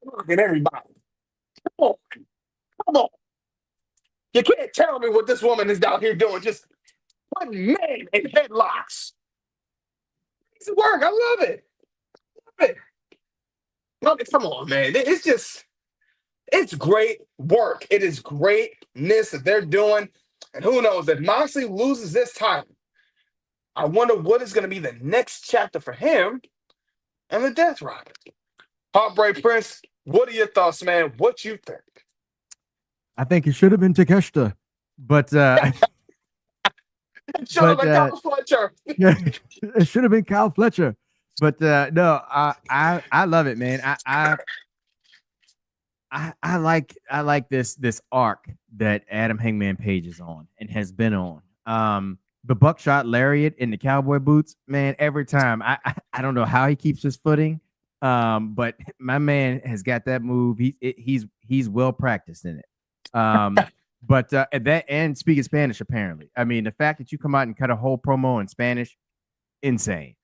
looking at everybody. Come on. You can't tell me what this woman is down here doing. Just putting men in headlocks. It's work. I love it. Love it. Come on, man. It's great work. It is greatness that they're doing. And who knows, if Moxley loses this title, I wonder what is going to be the next chapter for him and the Death Rider. Heartbreak Prince, what are your thoughts, man? What you think? I think it should have been Takeshita, but Show but the Kyle Fletcher. it should have been Kyle Fletcher. But no, I love it, man. I like this arc that Adam Hangman Page is on and has been on. The buckshot lariat in the cowboy boots, man. Every time, I don't know how he keeps his footing, but my man has got that move. He's well practiced in it. But that and speaking Spanish, apparently. I mean, the fact that you come out and cut a whole promo in Spanish, insane.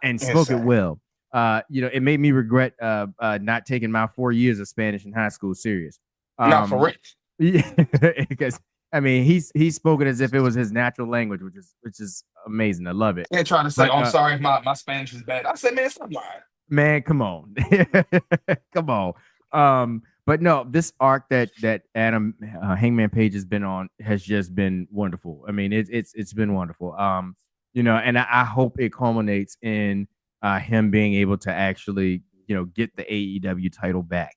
And spoke it well. It made me regret not taking my 4 years of Spanish in high school serious. Not for real. Yeah, because I mean he's spoken as if it was his natural language, which is amazing. I love it. And trying to say, I'm sorry if my Spanish is bad. I said, man, stop lying. Man, come on. Come on. But no, this arc that Adam Hangman Page has been on has just been wonderful. I mean, it's been wonderful. And I hope it culminates in him being able to actually, get the AEW title back.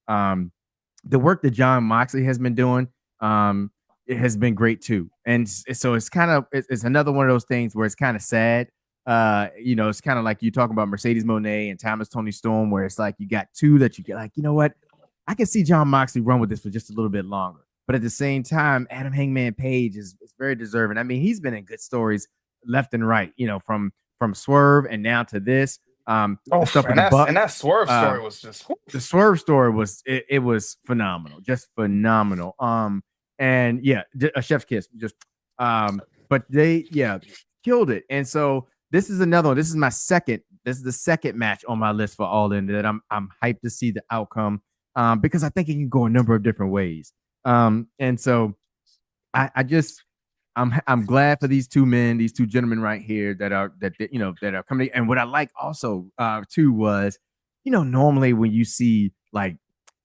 The work that Jon Moxley has been doing, it has been great too. And so it's kind of it's another one of those things where it's kind of sad. It's kind of like you talking about Mercedes Mone and Thomas Tony Storm, where it's like you got two that you get like, you know what? I can see Jon Moxley run with this for just a little bit longer. But at the same time, Adam Hangman Page is very deserving. I mean, he's been in good stories left and right, from Swerve and now to this. Stuff and that Swerve story was just the Swerve story was it was phenomenal, just phenomenal. And yeah, a chef's kiss, just but they killed it. And so this is another one. This is the second match on my list for All In that I'm hyped to see the outcome. Because I think it can go a number of different ways. And so I'm glad for these two gentlemen right here that are coming. And what I like also too was, normally when you see, like,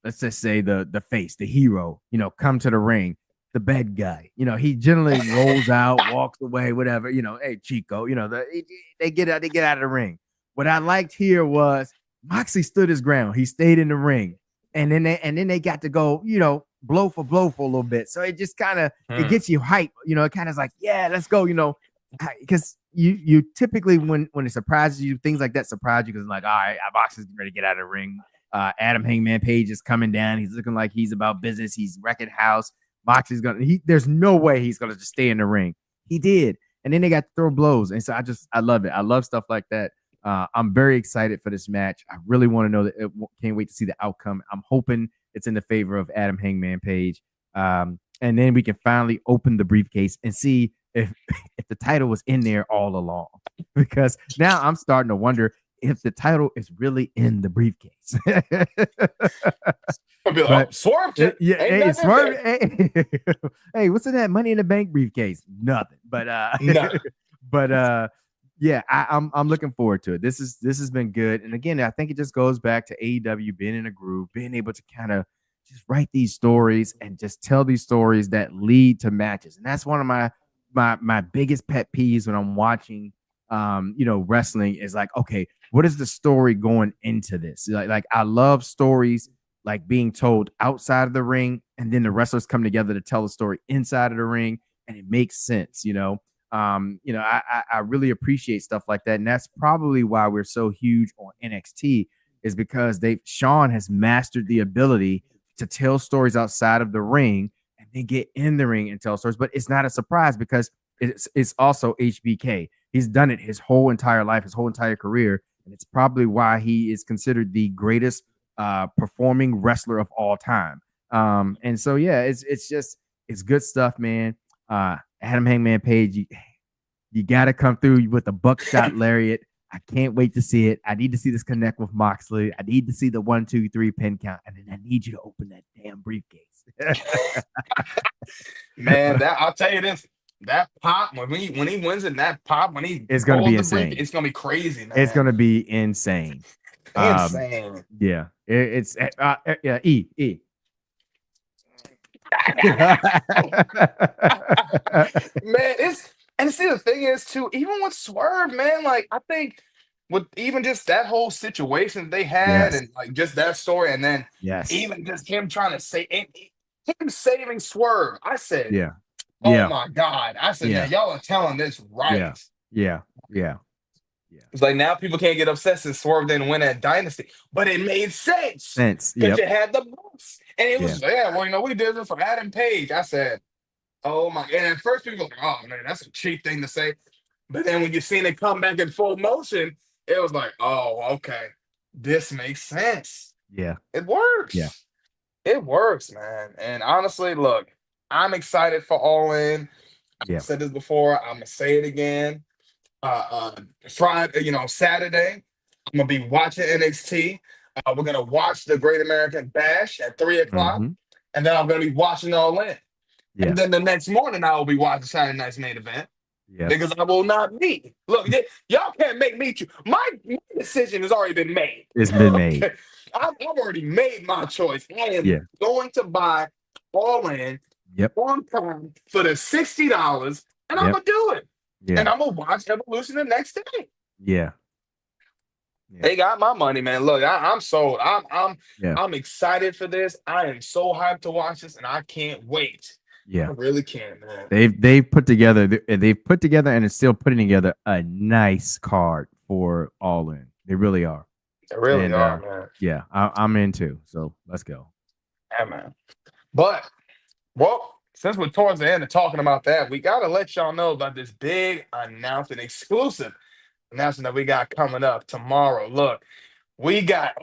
let's just say the face, the hero, come to the ring, the bad guy, he generally rolls out, walks away, whatever, hey Chico, they get out of the ring. What I liked here was Moxley stood his ground. He stayed in the ring. And then they got to go, blow for a little bit. So it just kind of it gets you hype. It kind of is like, yeah, let's go. Because you typically when it surprises you, things like that surprise you because like, all right, Moxley's ready to get out of the ring. Adam Hangman Page is coming down. He's looking like he's about business. He's wrecking house. Moxley's there's no way he's gonna just stay in the ring. He did, and then they got to throw blows. And so I love it. I love stuff like that. I'm very excited for this match. I really want to know can't wait to see the outcome. I'm hoping it's in the favor of Adam Hangman Page. And then we can finally open the briefcase and see if the title was in there all along. Because now I'm starting to wonder if the title is really in the briefcase. I'll be like, Swerve. Swerve. Hey, what's in that Money in the Bank briefcase? Nothing. But yeah, I'm looking forward to it. This has been good. And again, I think it just goes back to AEW being in a groove, being able to kind of just write these stories and just tell these stories that lead to matches. And that's one of my biggest pet peeves when I'm watching wrestling is like, okay, what is the story going into this? Like I love stories like being told outside of the ring, and then the wrestlers come together to tell the story inside of the ring, and it makes sense, I really appreciate stuff like that. And that's probably why we're so huge on NXT is because Sean has mastered the ability to tell stories outside of the ring and then get in the ring and tell stories. But it's not a surprise because it's also HBK. He's done it his whole entire life, his whole entire career. And it's probably why he is considered the greatest performing wrestler of all time. And so, yeah, it's good stuff, man. Adam Hangman Page, you got to come through with a buckshot lariat. I can't wait to see it. I need to see this connect with Moxley. I need to see the 1, 2, 3 pin count, and then I need you to open that damn briefcase. Man, that I'll tell you this. That pop when he wins it, that pop when he It's gonna pulls be the brief, insane. it's gonna be crazy, It's man. gonna be insane. Insane. Yeah, it's yeah. E. Man, it's and see the thing is too, even with Swerve, man, like I think with even just that whole situation they had Yes, and like just that story, and then yes, even just him trying to say him saving Swerve. I said, yeah, oh yeah, my God. I said, yeah, man, y'all are telling this yeah, right. yeah, yeah, yeah. It's like now people can't get upset since Swerve didn't win that dynasty, but it made sense Sense. because Yep. you had the books, and it Yeah. was yeah. Well, we did this for Adam Page. I said, oh my! And at first people were like, oh man, that's a cheap thing to say, but then when you seen it come back in full motion, it was like, oh okay, this makes sense. Yeah. It Yeah. works. It works, man. And honestly, look, I'm excited for All In. I Yeah. said this before. I'm gonna say it again. Friday, Saturday, I'm gonna be watching NXT. We're gonna watch the Great American Bash at 3 o'clock, Mm-hmm. and then I'm gonna be watching All In. Yeah. And then the next morning, I will be watching Saturday night's main event Yep. because I will not be. Look, y'all can't make me choose. My decision has already been made. It's been made. Okay, I've already made my choice. I am Yeah. going to buy All In Yep. on Prime for the $60, and I'm Yep. gonna do it. And Yeah. I'm gonna watch Evolution the next day. Yeah. Yeah. They got my money, man. Look, I'm sold. Yeah. I'm excited for this. I am so hyped to watch this, and I can't wait. I Yeah. really can, man. They've put together and it's still putting together a nice card for All In. They really are. They really And are, man. yeah, I'm in too. So let's go. Yeah, man. But well, since we're towards the end of talking about that, we gotta let y'all know about this big announcement, exclusive announcement that we got coming up tomorrow. Look, we got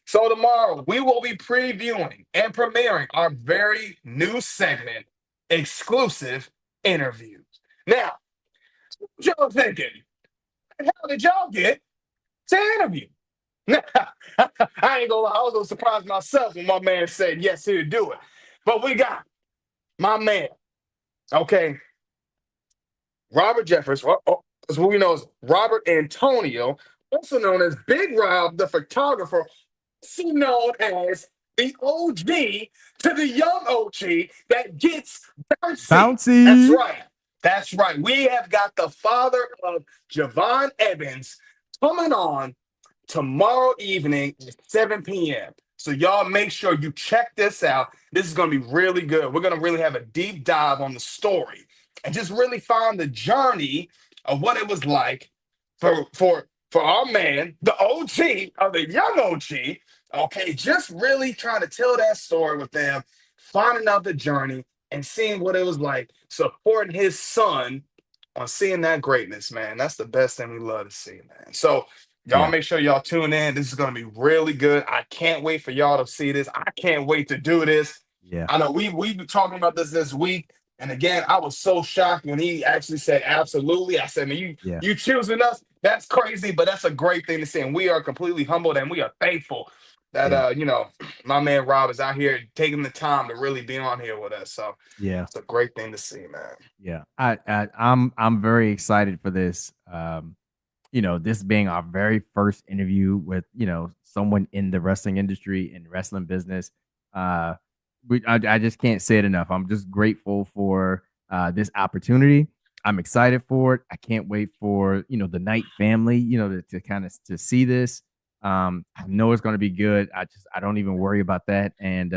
so tomorrow we will be previewing and premiering our very new segment, exclusive interviews. Now, what y'all thinking? How did y'all get to interview? I ain't gonna lie, I was gonna surprise myself when my man said yes, he'll do it. But we got my man, okay, Robert Jeffers, as we know as Robert Antonio, also known as Big Rob, the photographer, also known as the OG to the young OG that gets bouncy. That's Bouncy. right. That's right. We have got the father of Javon Evans coming on tomorrow evening at 7 p.m. So y'all make sure you check this out. This is going to be really good. We're going to really have a deep dive on the story and just really find the journey of what it was like for our man, the OG of the young OG. Okay, just really trying to tell that story with them, finding out the journey and seeing what it was like supporting his son on seeing that greatness, man. That's the best thing we love to see, man. So y'all Yeah. make sure y'all tune in. This is going to be really good. I can't wait for y'all to see this. I can't wait to do this. Yeah. I know we've been talking about this week. And again, I was so shocked when he actually said absolutely. I said, man, Yeah. you choosing us? That's crazy, but that's a great thing to see. And we are completely humbled and we are thankful that my man Rob is out here taking the time to really be on here with us. So Yeah. it's a great thing to see, man. Yeah. I'm very excited for this. This being our very first interview with, someone in the wrestling industry and wrestling business. I just can't say it enough. I'm just grateful for this opportunity. I'm excited for it. I can't wait for, the Knight family, to kind of to see this. I know it's going to be good. I don't even worry about that. And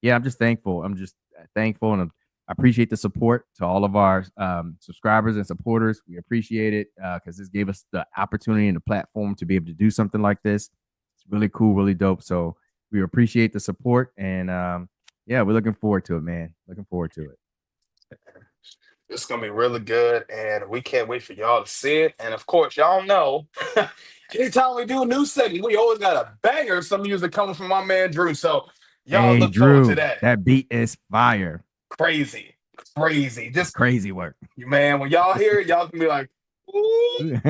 yeah, I'm just thankful. I'm just thankful and I appreciate the support to all of our subscribers and supporters. We appreciate it because this gave us the opportunity and the platform to be able to do something like this. It's really cool, really dope. So we appreciate the support. And yeah, we're looking forward to it, man. Looking forward to it. It's gonna be really good, and we can't wait for y'all to see it. And of course, y'all know, anytime we do a new segment, we always got a banger, some music coming from my man Drew. So y'all Hey, look forward to Drew, that. that beat is fire. Crazy, crazy. It's Just crazy work. man, when y'all hear it, y'all can be like, ooh.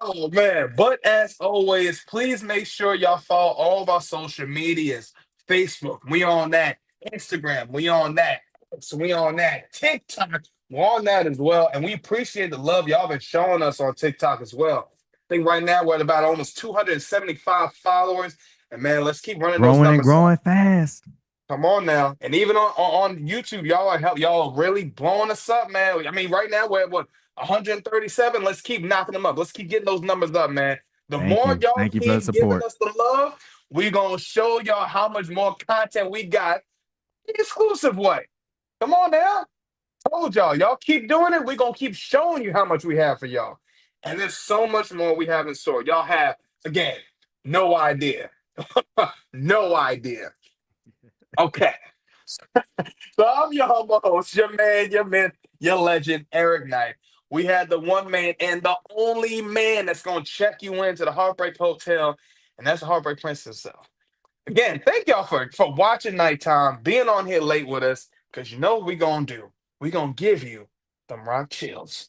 Oh man. But as always, please make sure y'all follow all of our social medias. Facebook, we on that. Instagram, we on that. So we on that. TikTok, we're on that as well. And we appreciate the love y'all been showing us on TikTok as well. I think right now we're at about almost 275 followers. And man, let's keep running those Growing and numbers up. growing fast. Come on now. And even on YouTube, y'all are really blowing us up, man. I mean, right now we're at what 137. Let's keep knocking them up. Let's keep getting those numbers up, man. The Thank more you. y'all Thank you for the keep giving support. us the love, we're gonna show y'all how much more content we got the exclusive way. Come on now. Told y'all keep doing it. We're gonna keep showing you how much we have for y'all. And there's so much more we have in store. Y'all have, again, no idea. No idea. Okay. So I'm your humble host, your man, your myth, your legend, Eric Knight. We had the one man and the only man that's gonna check you into the Heartbreak Hotel, and that's the Heartbreak Prince himself. Again, thank y'all for watching Nighttime, being on here late with us, because you know what we gonna do. We gonna give you them rock chills.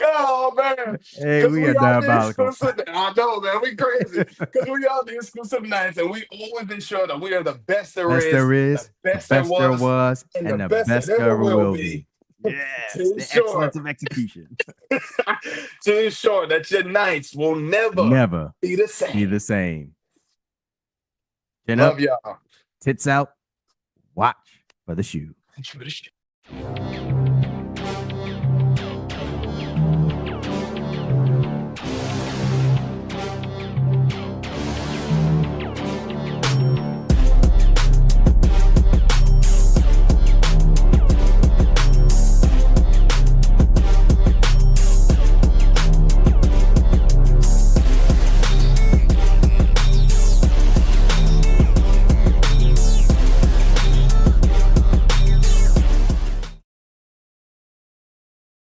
Oh man, Hey, because we we are are the diabolical. exclusive. I know, man, we crazy. Because we are the exclusive nights, and we always ensure that we are the best there Best is, there the is, the best there best there was, was, and the and the best that best there ever ever will will be. be. Yes, To the ensure, excellence of execution. to ensure that your nights will never Never be the be same. the same. Chin Love up, y'all. tits out, watch for the shoe.